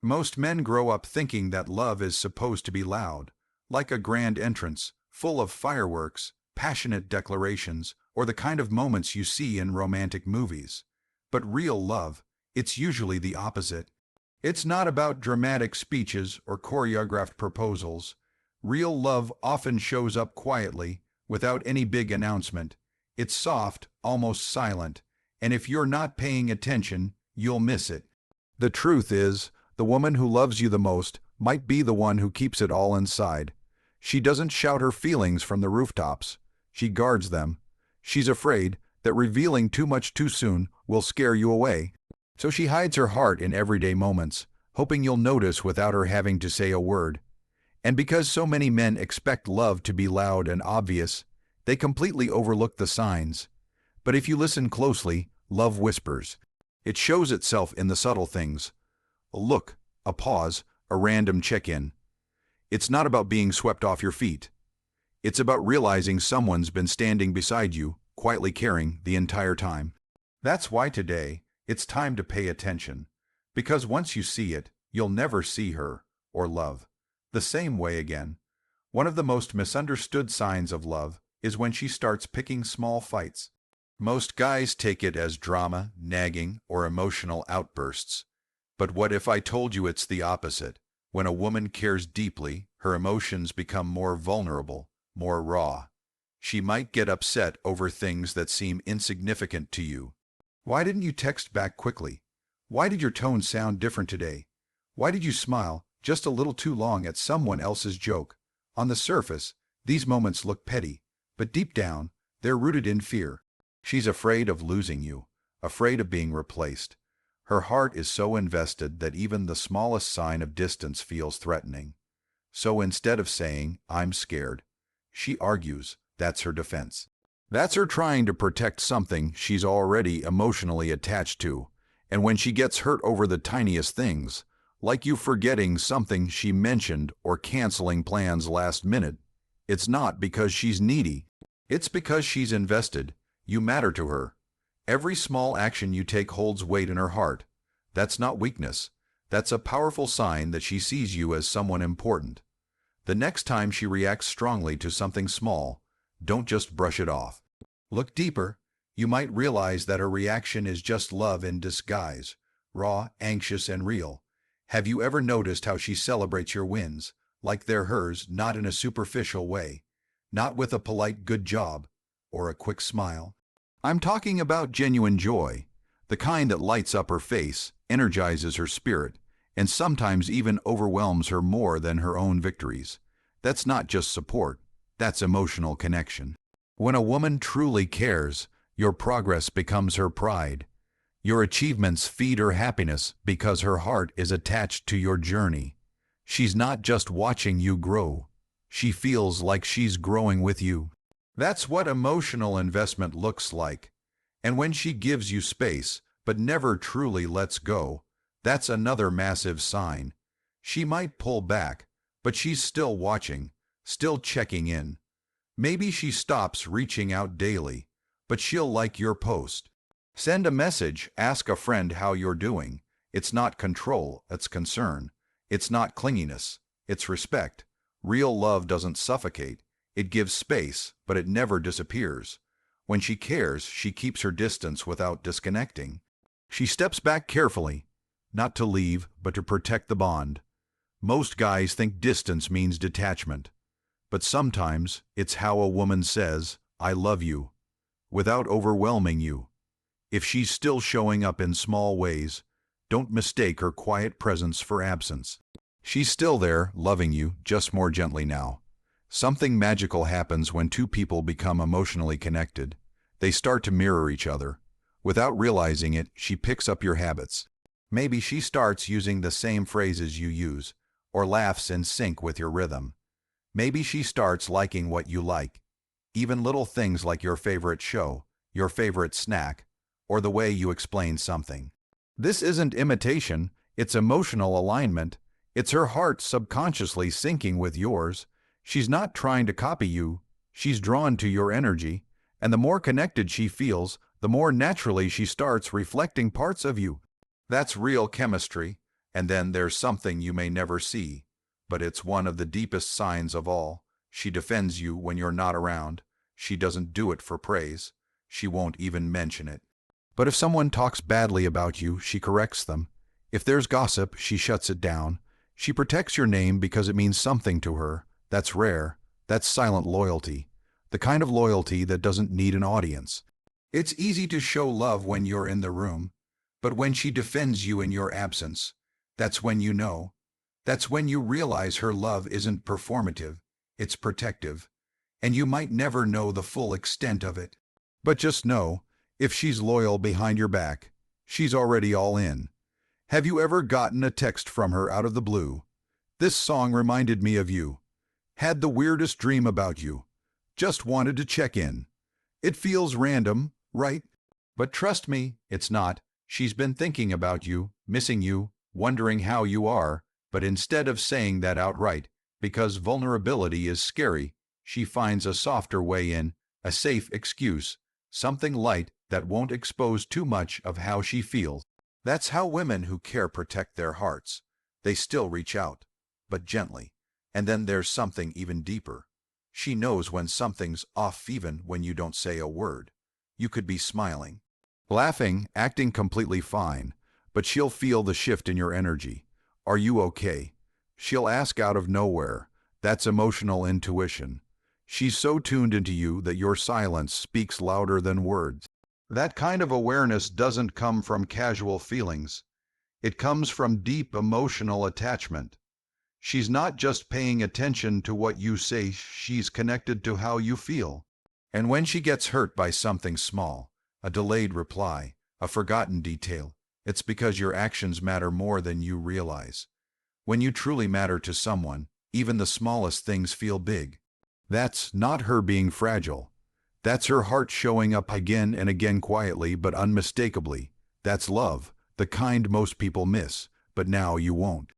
Most men grow up thinking that love is supposed to be loud, like a grand entrance, full of fireworks, passionate declarations, or the kind of moments you see in romantic movies. But real love, it's usually the opposite. It's not about dramatic speeches or choreographed proposals. Real love often shows up quietly, without any big announcement. It's soft, almost silent, and if you're not paying attention, you'll miss it. The truth is, the woman who loves you the most might be the one who keeps it all inside. She doesn't shout her feelings from the rooftops. She guards them. She's afraid that revealing too much too soon will scare you away. So she hides her heart in everyday moments, hoping you'll notice without her having to say a word. And because so many men expect love to be loud and obvious, they completely overlook the signs. But if you listen closely, love whispers. It shows itself in the subtle things. A look, a pause, a random check-in. It's not about being swept off your feet. It's about realizing someone's been standing beside you, quietly caring the entire time. That's why today, it's time to pay attention. Because once you see it, you'll never see her, or love, the same way again. One of the most misunderstood signs of love is when she starts picking small fights. Most guys take it as drama, nagging, or emotional outbursts. But what if I told you it's the opposite? When a woman cares deeply, her emotions become more vulnerable, more raw. She might get upset over things that seem insignificant to you. Why didn't you text back quickly? Why did your tone sound different today? Why did you smile just a little too long at someone else's joke? On the surface, these moments look petty, but deep down, they're rooted in fear. She's afraid of losing you, afraid of being replaced. Her heart is so invested that even the smallest sign of distance feels threatening. So instead of saying, "I'm scared," she argues. That's her defense. That's her trying to protect something she's already emotionally attached to. And when she gets hurt over the tiniest things, like you forgetting something she mentioned or canceling plans last minute, it's not because she's needy. It's because she's invested. You matter to her. Every small action you take holds weight in her heart. That's not weakness. That's a powerful sign that she sees you as someone important. The next time she reacts strongly to something small, don't just brush it off. Look deeper. You might realize that her reaction is just love in disguise, raw, anxious, and real. Have you ever noticed how she celebrates your wins, like they're hers, not in a superficial way, not with a polite "good job" or a quick smile? I'm talking about genuine joy, the kind that lights up her face, energizes her spirit, and sometimes even overwhelms her more than her own victories. That's not just support, that's emotional connection. When a woman truly cares, your progress becomes her pride. Your achievements feed her happiness because her heart is attached to your journey. She's not just watching you grow. She feels like she's growing with you. That's what emotional investment looks like. And when she gives you space, but never truly lets go, that's another massive sign. She might pull back, but she's still watching, still checking in. Maybe she stops reaching out daily, but she'll like your post. Send a message, ask a friend how you're doing. It's not control, it's concern. It's not clinginess, it's respect. Real love doesn't suffocate. It gives space, but it never disappears. When she cares, she keeps her distance without disconnecting. She steps back carefully, not to leave, but to protect the bond. Most guys think distance means detachment. But sometimes it's how a woman says, "I love you," without overwhelming you. If she's still showing up in small ways, don't mistake her quiet presence for absence. She's still there, loving you, just more gently now. Something magical happens when two people become emotionally connected. They start to mirror each other. Without realizing it, she picks up your habits. Maybe she starts using the same phrases you use, or laughs in sync with your rhythm. Maybe she starts liking what you like. Even little things like your favorite show, your favorite snack, or the way you explain something. This isn't imitation, it's emotional alignment. It's her heart subconsciously syncing with yours. She's not trying to copy you, she's drawn to your energy, and the more connected she feels, the more naturally she starts reflecting parts of you. That's real chemistry, And then there's something you may never see, but it's one of the deepest signs of all. She defends you when you're not around. She doesn't do it for praise. She won't even mention it. But if someone talks badly about you, she corrects them. If there's gossip, she shuts it down. She protects your name because it means something to her. That's rare. That's silent loyalty. The kind of loyalty that doesn't need an audience. It's easy to show love when you're in the room, but when she defends you in your absence, that's when you know. That's when you realize her love isn't performative, it's protective, and you might never know the full extent of it. But just know, if she's loyal behind your back, she's already all in. Have you ever gotten a text from her out of the blue? This song reminded me of you. Had the weirdest dream about you. Just wanted to check in. It feels random, right? But trust me, it's not. She's been thinking about you, missing you, wondering how you are, but instead of saying that outright, because vulnerability is scary, she finds a softer way in, a safe excuse, something light that won't expose too much of how she feels. That's how women who care protect their hearts. They still reach out, but gently. And then there's something even deeper. She knows when something's off even when you don't say a word. You could be smiling, laughing, acting completely fine, but she'll feel the shift in your energy. Are you okay? She'll ask out of nowhere. That's emotional intuition. She's so tuned into you that your silence speaks louder than words. That kind of awareness doesn't come from casual feelings. It comes from deep emotional attachment. She's not just paying attention to what you say, she's connected to how you feel. And when she gets hurt by something small, a delayed reply, a forgotten detail, it's because your actions matter more than you realize. When you truly matter to someone, even the smallest things feel big. That's not her being fragile. That's her heart showing up again and again quietly but unmistakably. That's love, the kind most people miss, but now you won't.